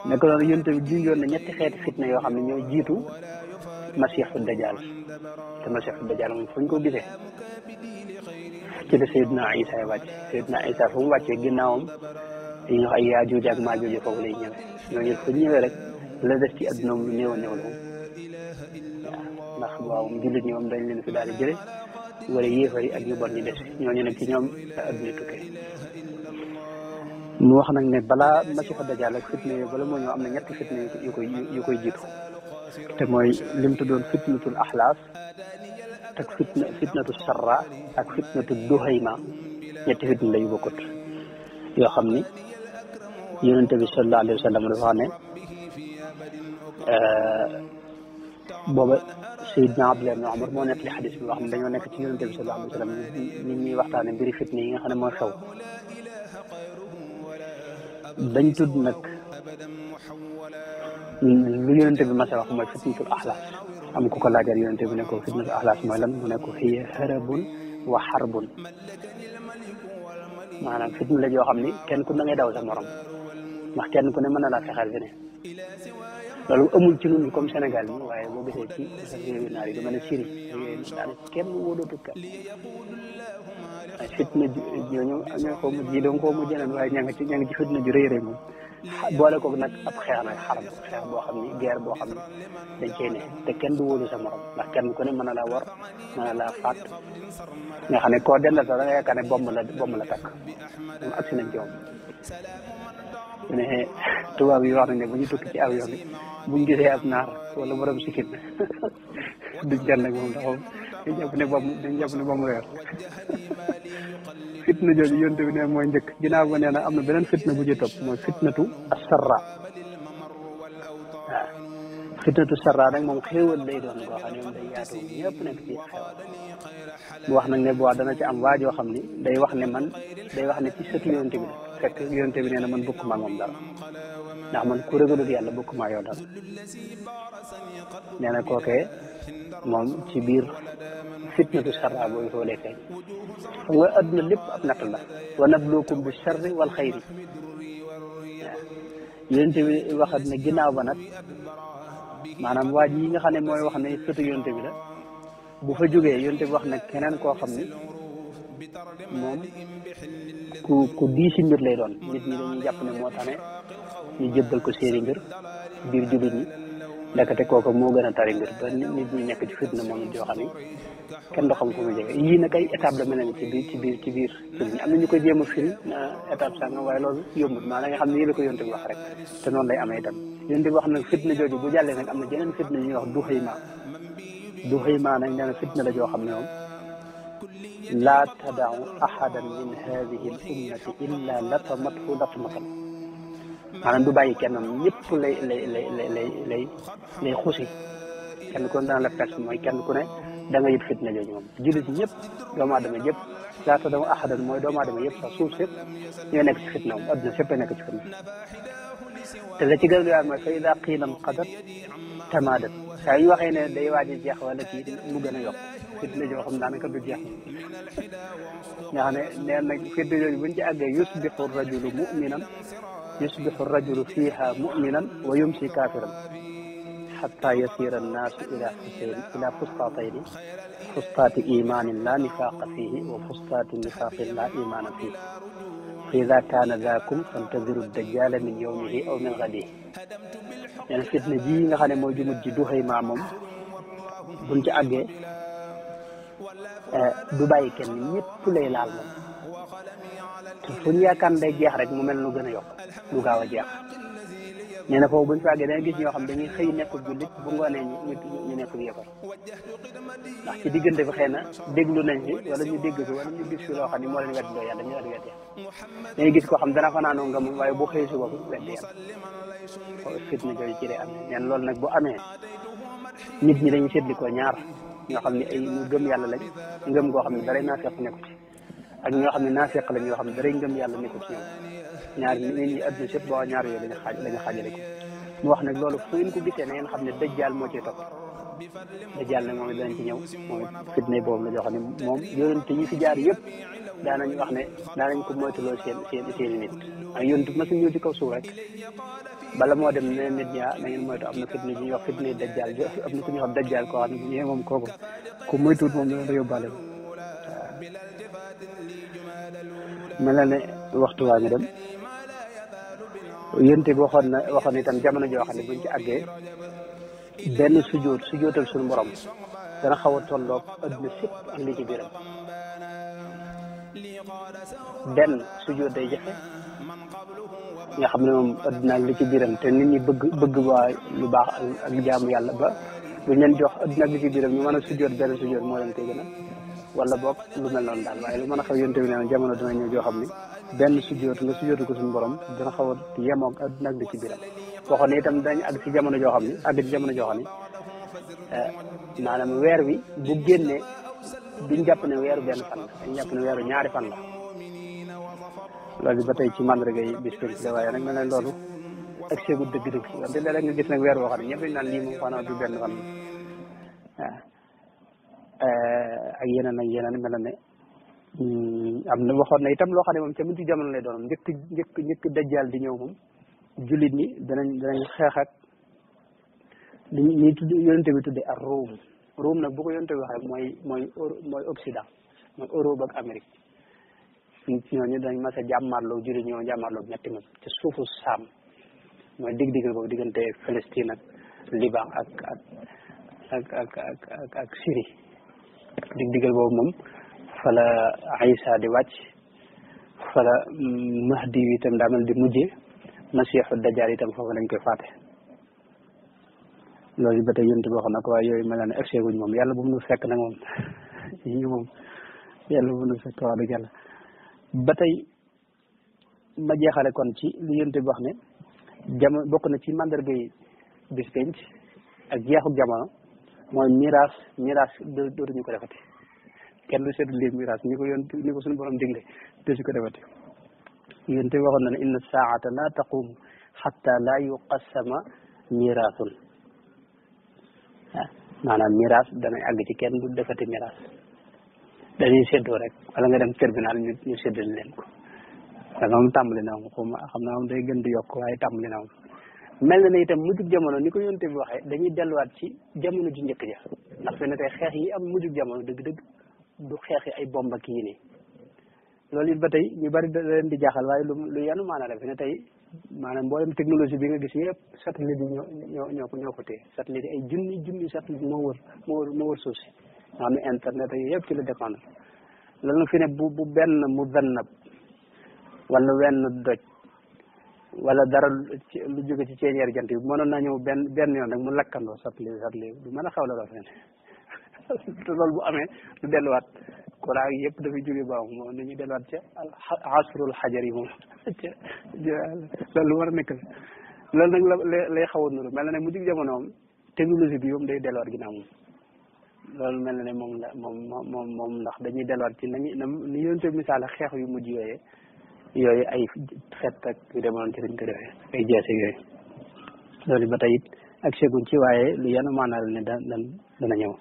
nekk noonu yonent bi junjoon na ñetti xeeti fitna yoo xam ne ñoo jiitu masiixu dajaal te masiixu dajaal moom fu ñu ko gisee ci la Seydina Isa wàcce Seydina Isa fu mu wàccee ginnaawam dañuy wax ay Yaajuuj ak Maajuuj foofu lay ñëwee ñooñu fu ñëwee rek la def ci adduna lu néew a néew la moom waaw ndax waaw jullit ñi moom dañ leen fi daal di jële wala yéefar yi ak ñu bon ñi des ñooñu nag ci ñoom la adduna tukkee mu wax nag ne balaa masiixu dajaal ak fitna yi bala moo ñëw am na ñetti fitna yu koy jiitu te mooy lim tuddoon fitnatul axlaaf ak fitnatu sarra ak fitnatu duhayma ñetti fitna la yu bokkut yoo xam ni yonente bi sallallahu alayhi wa sallam dafa wax ne booba Seydina Abdullah ibn Umar moo nekk li xadis bi wax ne dañoo nekk ci yonente bi sallallahu alayhi wa sallam nit ñuy waxtaane mbiri fitna yi nga xam ne mooy xew dañ tudd nag lu yonente bi masa wax mooy fitnatul axlaas am ku ko laajal yonente bi ne ko fitnatul axlaas mooy lan mu ne ko hiya harabun wa xarbun maanaam fitna la yoo xam ni kenn ku da ngay daw sa morom ndax kenn ku ne mën na laa fexeel fi ne loolu amul ci ñun comme Sénégal bi waaye boo gisee ci réewi naar yi dama ne Syrie daanaka kenn wóolootu kenn ay fitna ñooñu ñoo ko mujj yi doon koo mujj neen waaye ña ngi ci fitna ju rëy rëy moom boole ko nag ab xeex nag xaram xeex boo xam ni guerre boo xam ni dañ cey ne te kenn du wóolu sa morom ndax kenn ku ne mën na laa war mën na laa faat nga xam ne koo dendal sax da nga yaakaar ne bomb la takk moom agsi nañ ci moom mu ne tubaab yi wax nañ ne bu ñu tukki ci avion bi buñ gisee ab naar wala borom sikkin duñ jàll ak moom ndax moom dañ jàpp ne bomb weer fitna jooju yonte bi ne mooy njëkk ginnaaw ba nee na am na beneen fitna bu ci topp mooy fitnatu sarra waaw fitnatu sarra nag moom xéewal lay doon koo xam ne moom day yaatu ñëpp nekk ci xéewal mu wax nag ne bu wax dana ci am waajoo xam ni day wax ne ci sëtu yonte bi fekk yonte bi nee na man bokkuma moom dara ndax man ku rëgalul yàlla bokkuma yow dara nee na kookee moom ci biir fitnatu sarra boobu foo lay feeñ xam nga adduna lépp ab natt la wa nabluukum bi charri wal xayri waaw yonte bi waxat ne ginnaaw ba nag maanaam waaj yi nga xam ne mooy wax ne sëtu yonte bi la bu fa jógee yonte bi wax nag keneen koo xam ni moom ku diisi mbir lay doon nit ñi dañuy jàpp ne moo tane ñu jëbbal ko seeni mbir biir jullit ñi ndekete kooku moo gën a tari mbir ba nit ñi nekk ci fitna moom it yoo xam ni kenn du xam fu mu jege yii nag ay étape la mel ne ci biir jullit ñi am na ñu ko jéem a firi étape sàngam waaye loolu yombut maanaam nga xam ne yii la ko yonte bi wax rek te noonu lay amee itam yonte bi wax nag fitna jooju bu jàllee nag am na jeneen fitna ñuy wax duhayma nag nee na fitna la joo xam ne moom laa tadau ahadan min hadihi l ummati illa latamathu latmatan maanaam du bàyyi kenn ñëpp lay xusi kenn ku ne dana la perte mooy kenn ku ne da nga yëg fitna jooju moom jullit ñëpp doomu aadama yëpp laa tadau ahadan mooy doomu aadama yëpp sax suuf sépp ñoo nekk ci fitna moom adduna sépp nekk ci fitna te la ci gën a doy mooy fa ida qiila nqadat tamadat saa yu waxee ne day waaj a jeex wala kii mu gën a yokk fitna joo xam daanaka du jeex nga xam ne nee nag fitna jooju buñ ci àggee yusbixu rajulu muminan yusbixu rajulu fiha muminan wa yumsi kafiran xatta yasira annaasu ila fustatayni fustaati imanin la nifaqa fihi wa fustaati nifaqin la imana fihi fa ida kaana daakum fantadiru dajjala min yawmihi aw min gadihi nee na fitna ji nga xam ne mooy jumut ji duhayma moom buñ ci àggee du bàyyi kenn ñëpp lay laal moom te fu ñu yaakaar day jeex rek mu mel lu gën a yokk lu gaaw a jeex nee na foofu buñ fi àggee danga gis ñoo xam dañuy xëy nekkul jullit bu ngoonee ñu nekkul yëfar ndax ci diggante bi xëy na déglu nañ fi wala ñu dégg fi wala ñu gis fi loo xam ne moo leen weddiloo yàlla ñu wedd dañuy gis koo xam dana fanaanoo nga moom waaye bu xëy si bopp wedd yàlla fitna jooju ci lay am neen loolu nag bu amee nit ñi dañuy seetli ko ñaar ñoo xam ne ay ñu gëm yàlla lañ ngëm goo xam ne daray naafeq nekku ci ak ñoo xam ne naafeq lañ yoo xam ne daray ngëm yàlla nekku ci ñoom ñaar nit ñi adduna sépp boo ñaar yooyu lañu xaajale ko mu wax nag loolu fu ngeen ko gisee na ngeen xam ne dajjaal moo ciy topp dajjal nag moom it danañ ci ñëw moom it fitna boobu la joo xam ne moom yonent yi fi jaar yëpp daanañ wax ne daanañ ko moytuloo seen nit ak yonent ma su ñëw ci kaw suuf rek bala moo dem ne nit ñaa da ngeen moytu am na fitna ji ñuy wax fitna dajjal am na ku ñuy wax dajjal koo xam ne bu ñëwee moom kooku ku moytuwut moom dana la yóbbaale waaw mel na ne waxtu waa ngi dem yonent bi waxoon itam jamono joo xam ne buñ ci àggee benn sujootal suñu borom dana xaw a tolloog adduna sépp ak li ci biiram benn sujoot day jafe nga xam ne moom adduna ak li ci biiram te nit ñi bëgg waa lu baax ak jaamu yàlla ba buñ leen jox adduna ak li ci biiram ñu mën a sujoot benn sujoot moo leen koy gën a wala boog lu mel noonu daal waaye lu mën a xaw yonte bi nee na jamono dina ñëw joo xam ne benn sujoot nga sujootu ko suñu borom dana xaw a yemoog adduna ak li ci biiram waxoon ne itam dañ àgg ci jamono joo xam ne maanaam weer wi bu génnee duñ jàpp ne weeru benn fan la dañ jàpp ne weeru ñaari fan la loolu ba tey ci mandarga yi bis pénc la waaye nag mel ne loolu ak seegu dëgg-dëgg wante léeg-léeg nga gis nag weer boo xam ne ñëpp dañ naan lii moom xanaa du benn fan la ak yeneen mel ne am na waxoon na itam loo xam ne moom ca mujj jamono lay doon njëkk dajjal di ñëw moom jullit ñi danañ xeex ak li ñuy tudd yonente bi tuddee ak Rome nag bu ko yonente bi waxee mooy Occident mooy Europe ak Amérique ñooñu dañ mas a jàmmarloo jullit ñoo jàmmarloo ñetti moom ci suufu Saam mooy dig-digal boobu diggante Palestine ak Liban ak Syrie dig-digal boobu moom fala Isa di wàcc fala Mahdi wi itam daa mel di mujjee Masiixu Dajjaal itam foofu lañ koy faate loolu ba tey yonent bi wax na ko waaye yooyu mel na ne egsi guñ moom yàlla bu mu nu fekk nag moom yi moom yàlla bu mu nu fekk wax dëgg yàlla ba tey ma jeexale kon ci li yonent bi wax ne jamono bokk na ci mandarga yi bis penc ak jeexu jamono mooy miraas dootuñu ko defati kenn du seetlu lii miraas ni ko suñu borom digle dootuñu ko defati yonent bi waxoon na ne inna saata la taqum xatta la yuqassama miraasun maanaam miraas dana àgg ci kenn du defati miraas dañuy séddoo rek wala nga dem tribunal ñu séddal leen ko danga moom tàmbali na moom xam naa moom day gën di yokk waaye tàmbali na moom mel na ne itam mujjug jamono ni ko yonte bi waxee dañuy delluwaat ci jamono ju njëkk ja ndax fi ne tey xeex yi am mujjug jamono dëgg-dëgg du xeex yi ay bomba kii nii loolu it ba tey ñu bari da leen di jaaxal waaye lu yanu maana la fi ne tey maanaam mboolem technologie bi nga gis yëpp satellite yi ñoo ko téye satellite yi ay junni satellite moo wër suuf si nga xam ne internet ak yëpp ci la dépendre loolu nag fi ne bu benn mu zannab wala wenn doj wala dara lu jóge ci ceeñeer jant bi mënoon naa ñëw benn yoon rek mu lakkandoo satellite du mën a xaw la loo fi ne te loolu bu amee du delluwaat courant yi yëpp dafay jóge baax moom nañu delluwaat ca asrul xajar yi moom loolu lu war a nekk la loolu nag lay xaw a nuru mel na ne mu jig jamono moom technologie bi moom day delluwaat ginnaaw moom loolu mel na ne moom ndax dañuy delluwaat ci ni yonte misaal xeex yu mujj yooyu ay xeet ak yu demoon ci dañ ko defee ay jeese yooyu loolu ba tey it ak seguñ ci waaye lu yenn maanaam ne dana ñëw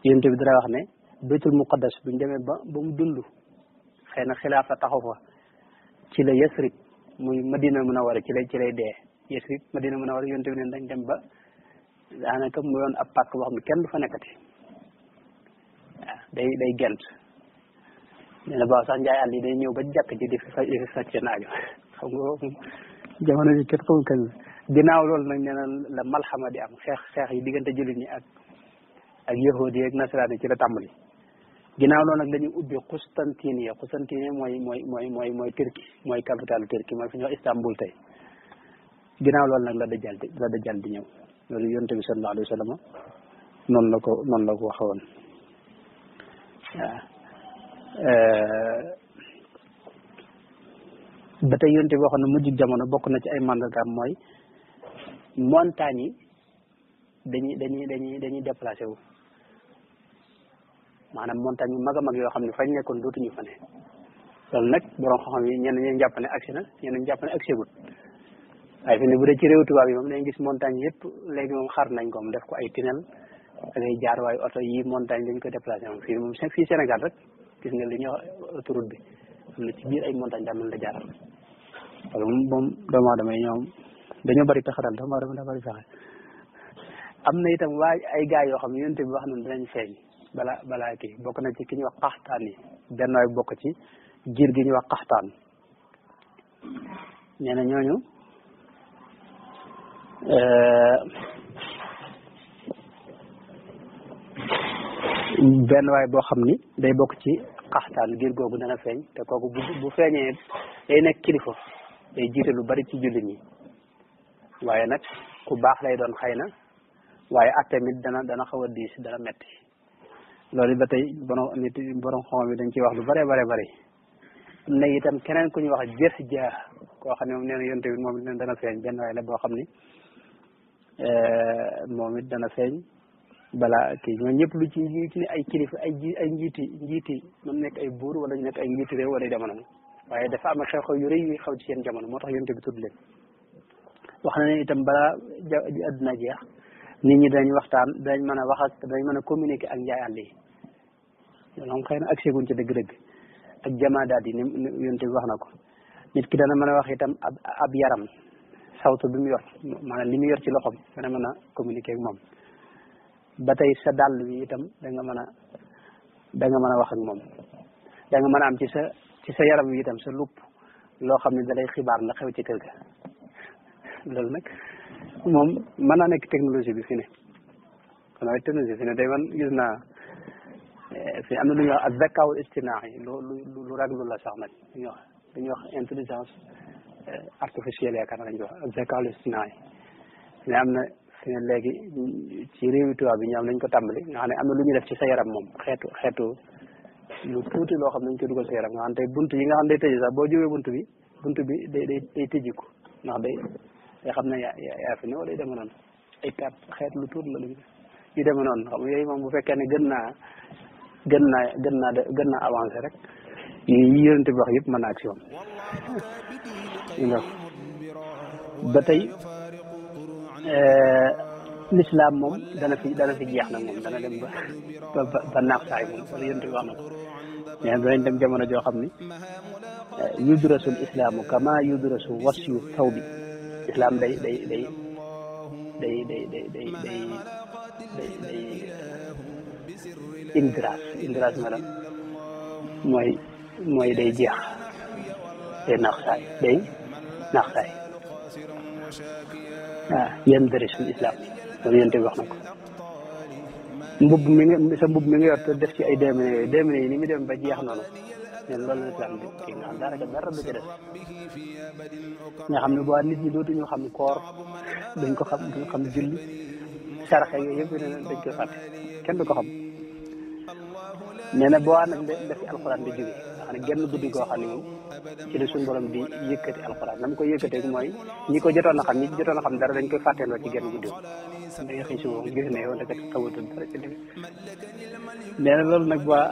yonte bi dara wax ne baytul muqaddas buñ demee ba mu dund xëy na xilaafa taxaw fa ci la Yasrib muy Madina Munawwara ci lay dee Yasrib Madina Munawwara yonte bi ne dañ dem ba daanaka mu yoon ab pàkk boo xam ne kenn du fa nekkati waaw day gent nee na baaw sax njaay àll yi day ñëw ba jàkk ji di fi faj seen aajo xam nga jamono ji kenn xamul kañ ginnaaw loolu nag nee na la malxama di am xeex yi diggante jullit ñi ak yahudi yi ak nasaraan yi ci la tàmbali ginnaaw loolu nag dañuy ubbi Constantine mooy Turquie mooy capitale Turquie mooy fi ñuy wax Istanbul tey ginnaaw loolu nag la dajjal di ñëw loolu yonent bi sallallahu alayhi wa sallam noonu la ko waxoon waaw ba tey yonent bi waxoon na mujj jamono bokk na ci ay mandargaam mooy montagne yi dañuy déplacé wu maanaam montagne yu mag a mag yoo xam ne fañ nekkoon dootuñu fa ne loolu nag borom xam-xam yi ñenn ñi jàpp ne agsi na ñenn ñi jàpp ne agsi gut waaye fi ne bu dee ci réew tubaab yi moom dañuy gis montagne yëpp léegi moom xar nañ ko moom def ko ay tunnel da ngay jaar waaye oto yi montagne dañ koy déplacé moom fii moom fii Sénégal rek gis nga li ñuy wax autoroute bi am na ci biir ay montagne daa mën la jaaral wala moom doomu aadama yi ñoom dañoo bari pexe daal doomu aadama daa bari pexe am na itam waa ay gars yoo xam ne yonent bi wax na dinañ feeñ balaa kii bokk na ci ki ñuy wax qaxtaan yi benn waay bokk ci giir gi ñuy wax qaxtaan nee na ñooñu benn waay boo xam ni day bokk ci qaxtaan giir googu dana feeñ te kooku bu feeñee day nekk kilifa day jiite lu bari ci jullit ñi waaye nag ku baax lay doon xëy na waaye at tamit dana xaw a diis dana metti loolu ba tey borom xam bi dañ ciy wax lu bare bare bari am na itam keneen ku ñu wax jëf jaa koo xam ne moom nee na yonte bi moom it dana feeñ benn waay la boo xam ni moom it dana feeñ balaa kii ñoom ñëpp lu ci ne ay kilifa ay njiiti ñoom nekk ay buur wala ñu nekk ay njiiti réew wala jamono waaye dafa am xew-xew yu rëy yu xew ci seen jamono moo tax yonte bi tudd leen wax na ne itam balaa adduna jeex nit ñi dañ waxtaan dañ mën a wax ak dañ mën a communiquer ak njaay àll yi loolu moom xëy na accès guñ ci dëgg-dëgg ak jamaadaat yi ni yonte bi wax na ko nit ki dana mën a wax itam ab yaram sawtu bi mu yor maanaam li mu yor ci loxoom dana mën a communiquer ak moom ba tey sa dàll bi itam da nga mën a wax ak moom da nga mën a am ci sa yaram wi itam sa lupp loo xam ne da lay xibaar la xew ci kër ga loolu nag moom mën naa nekk technologie bi fi ne kon waaye technologie fi ne day man gis naa fi am na lu ñuy wax ak zakawul istinaa yi lu raglu la sax nag lu ñuy wax intelligence artificielle yaakaar naa lañ koy wax ak zakawul istinaa yi mais am na fi ne léegi ci réewi tubaab bi ñoom lañ ko tàmbali nga xam ne am na lu ñuy def ci sa yaram moom xeetu lu tuuti loo xam ne dañ koy dugal sa yaram nga xam tey bunt yi nga xam day tëj sax boo jógee bunt bi day tëjiku ndax day xam ne yaa fi ne wala yu demee noonu ay kat xeet lu tuut la lu yu demee noonu xam nga yooyu moom bu fekkee ne gën naa avancé rek yi yonent bi wax yëpp mën naa ak si moom ba tey l'islam moom dana fi jeex nag moom dana dem ba naax saay moom wala yonent bi wax na ko mais danañ dem jamono joo xam ni yudrasul islaamu kama yudrasu wasyu thawbi islam day indiraas maanaam mooy day jeex day naax saay waaw yandarisul islam loolu yonent bi wax na ko mbubb mi nga yor te def ci ay 2 minutes yooyu 2 minutes yi ni mu dem ba jeex noonu leen loolu la islam bi kii nga xam daanaka dara du ci des nga xam ne bu nit ñi dootuñu xam koor dañ ko xam julli saraxe yooyu yëpp ne dañ koy fàtte kenn du ko xam nee na boo nag defi alxuraan di jóge nga xam ne genn guddi goo xam ne moom ci la suñu borom di yëkkati alxuraan na mu koy yëkkatee mooy ñi ko jotoon a xam dara dañ koy fàtteeloo ci genn guddi da ngay xëy si moom gis ne yow ndeket xawatul dara ci def nee na loolu nag waa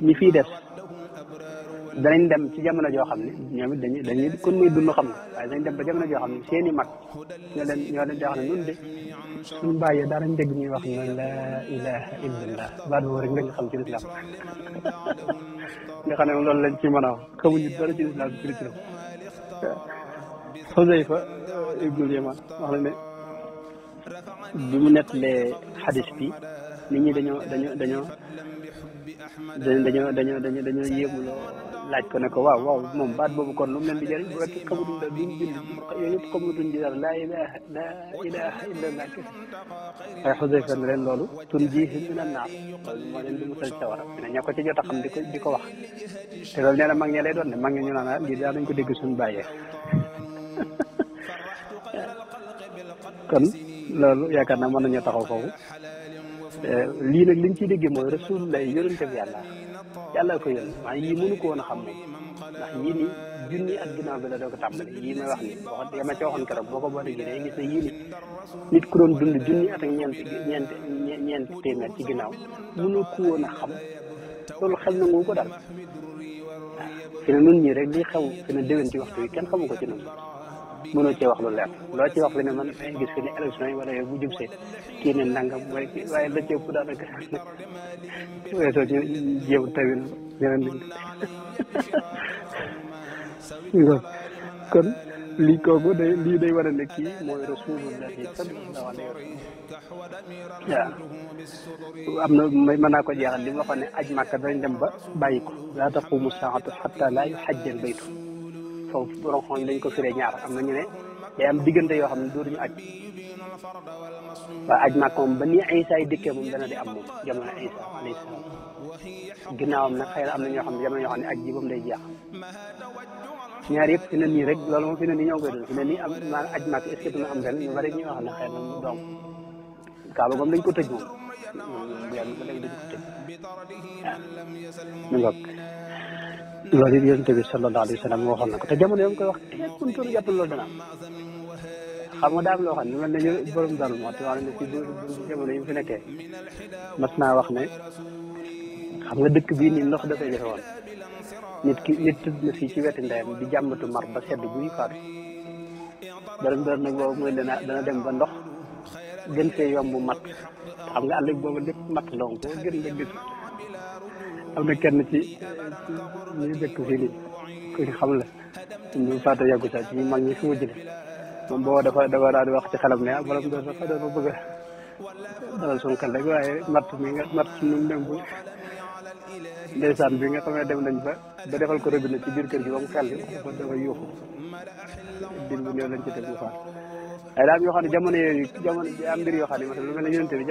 ñi fiy des danañ dem ci jamono joo xam ne ñoom it dañuy kon muy dund xam nga waaye dañ dem ba jamono joo xam ne seen i mag ñoo leen di wax ne nun de suñu bàyyee daanañ dégg ñuy wax ne la ilaha illallah baat boobu rek nga xam ci lislaam nga xam ne loolu lañ ci mën a wax xamuñu dara ci lislaam ci lislaam Xusayfa ibnul Yamaan wax na ne bi mu nettalee xadis bi nit ñi dañoo yéemu laaj ko ne ko waaw moom baat boobu kon lu mu leen di jëriñ bu fekkee xamutuñ da duñ julli yooyu yëpp xamutuñ ci dara laa ilaha illallah waaye Xusayfa ne leen loolu tunjiihim mina naar loolu moo leen di musal ci sawara ne ña ko ci jot a xam di ko wax te loolu nee na mag ñe lay doon ne mag ñe ñu naan lii daa nañ ko dégg suñu bàyyee kon loolu yaakaar naa mën nañoo taxaw foofu lii nag liñ ciy déggee mooy rasulullah yonente bi yàlla ko yónni maa yii mënu ko woon a xam moom ndax yii ni junni at ginnaaw bi la doo ko tàmbali yii may wax ni yama ci waxoon keroog boo ko boole gi day gis ne yii ni nit ku doon dund junni at ak ñeent téeméer ci ginnaaw mënu ko woon a xam loolu xel na ngu ko daal waaw fi ne nun ñii rek li xew fi ne déwén ci waxtu yi kenn xamu ko ci noonu mënoo cee wax lu leer loo ci wax fi ne man ay gis fi ne élection yi wala yow bu jub see kii ne nangam mooy kii waaye la ci ëpp daanaka weesoo ñu jéem tawil ñeneen kon lii kooku lii day war a ne kii mooy rasulullahi sallallahu alayhi wa sallam waaw am na mën naa ko jeexal li mu waxoon ne aj Màkka dañ dem ba bàyyi ko laa taqumu saatu xatta laa yuhajjal baytu foofu borom xam dañ ko firee ñaar am na ñu ne day am diggante yoo xam ne dootuñu aj waaye aj Màkka moom ba nii Isa yi dikkee moom dana di am moom jamono Isa alayhi salaam ginnaawam nag xëy na am na ñoo xam ne jamono yoo xam ne aj ji moom day jeex ñaar yëpp fi ne nii rek loolu moom fi ne nii ñoo ngi koy doon fi ne nii am maanaam aj Màkka est-ce que dina am ren ñu bari ñu wax ne xëy na mu doom Kaaba moom dañ ko tëj moom bu yàgg ba léegi dañ ko tëj waaw mu ngoog loolu it yonent bi sallallahu alayhi wa sallam waxoon na ko te jamono yom koy wax képp ku ñu jàpp loolu dana am xam nga daam loo xam ne man nañu borom dal moo te wax ne ci jamono yi mu fi nekkee mas naa wax ne xam nga dëkk bii nii ndox dafay jafe woon nit tëdd na fii ci wetu ndeyam di jàmbatu mar ba sedd buy faatu borom dal nag boobu mooy dana dem ba ndox gën fee yomb mat xam nga àll boobu lépp mat la woon koo gën nga gis am na kenn ci ñuy dëkk fii nii ku ñu xam la ñu faata yàggu sax ci ñu mag ñi fi mu jële moom booba dafa daal di wax ci xelam ne ah borom doon dafa bëgg a dalal suñu xel rek waaye matt ñun dem bu ndeysaan bi nga xam ne dem nañ ba defal ko robinet ci biir kër gi ba mu xel dafa yuuxu dir bu néew lañ ci teg bu faat ay daam yoo xam ne jamono am mbir yoo xam ne lu mel ne yonente bi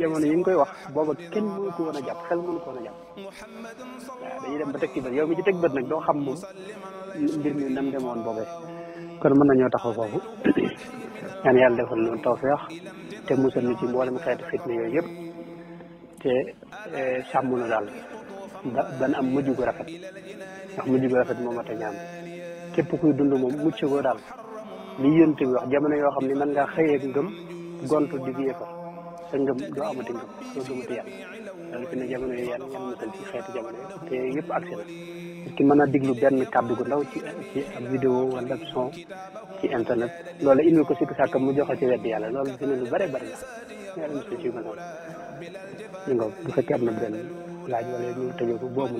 jamono yi nga koy wax booba kenn mënu ko woon a jàpp xel mënu ko woon a jàpp waaw dañuy dem ba teg ci bët yow mi ci teg bët nag doo xam moom mbir mi nam demoon boobee kon mën nañoo taxaw foofu ñaan yàlla defal ñu tawfeex te musal ñu ci mboolem xeetu fitna yooyu yëpp te sàmm nu daal ban am mujj gu rafet ndax mujj gu rafet moom ata ñaan képp kuy dund moom mucc goo daal li yonent bi wax jamono yoo xam ne mën ngaa xëyee ngëm gontu di yéefar sa ngëm doo amati ngëm doo gëmati yàlla loolu fi ne jamono yi yàlla ngeen musal ci xeetu jamono yi te yëpp accès na parce que mën a diglu benn kàddu gu ndaw ci ab vidéo wala son ci internet loolu indi ko sikk sàkk mu joxe ci wedd yàlla loolu fi ne lu bare bari la yàlla musal ci mel noonu ñu nga bu fekkee am na benn laaj wala ñu tëjee ko boobu